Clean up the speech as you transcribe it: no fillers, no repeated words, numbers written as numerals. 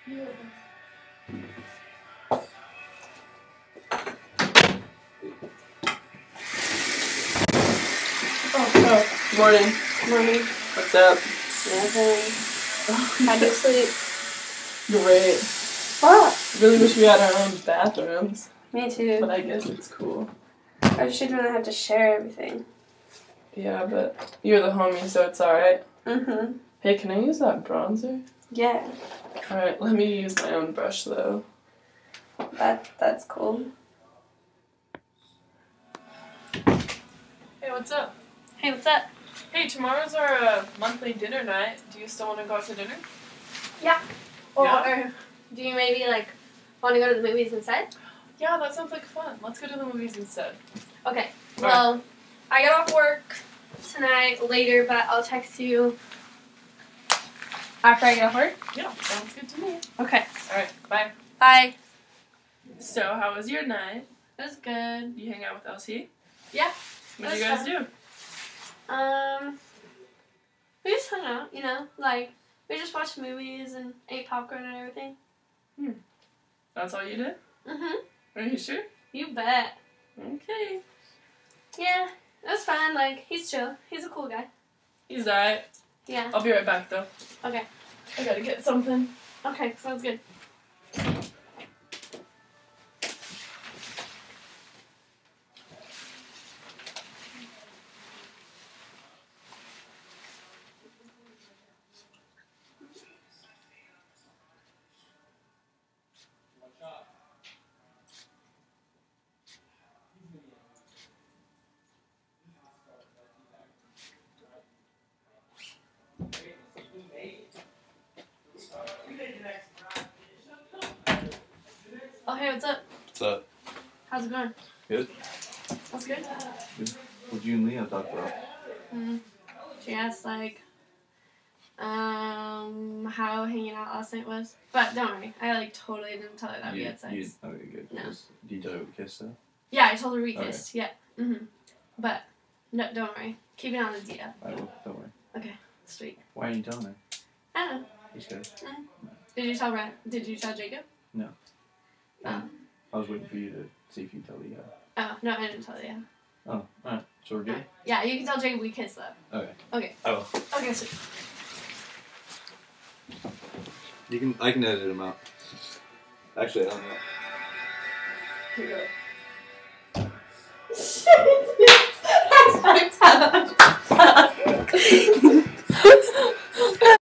Yeah. Oh, morning. Morning. What's up? Nothing. How'd you sleep? Great. Fuck. Really wish we had our own bathrooms, Me too. but I guess it's cool. I wish you didn't have to share everything. Yeah, but you're the homie, so it's alright. Mm-hmm. Hey, can I use that bronzer? Yeah. Alright, let me use my own brush, though. That's cool. Hey, what's up? Hey, what's up? Hey, tomorrow's our monthly dinner night. Do you still want to go out to dinner? Yeah. Or Yeah? do you maybe want to go to the movies instead? Yeah, that sounds like fun. Let's go to the movies instead. Okay. Well, I get off work tonight later, but I'll text you after I get off work. Yeah, sounds good to me. Okay. Alright, bye. Bye. So, how was your night? It was good. You hang out with Elsie? Yeah. What did you guys do? We just hung out, we just watched movies and ate popcorn and everything. That's all you did? Mm-hmm. Are you sure? You bet. Okay. Yeah, it was fun. He's chill. He's a cool guy. He's alright. Yeah. I'll be right back, though. Okay. I gotta get something. Okay, sounds good. Oh, hey, what's up? What's up? How's it going? Good. That's good. What'd you and Leah talk about? She asked, how hanging out last night was. But don't worry, I, totally didn't tell her that we had sex. Okay, good. No. Did you tell her we kissed though? Yeah, I told her we Okay. kissed. Yeah. Mm-hmm. But, no, don't worry. Keep it on the DL. I will. Don't worry. Okay, sweet. Why aren't you telling her? I don't know. Just good. Did you tell Did you tell Jacob? No. Oh. I was waiting for you to see if you tell Leah. Oh, no, I didn't tell you. Oh, alright. So we're good? Alright. Yeah, you can tell Jacob we kissed, though. Okay. Okay. I will. Okay, sweet. I can edit them out. Actually, I don't know. Here you go. That's fucked up.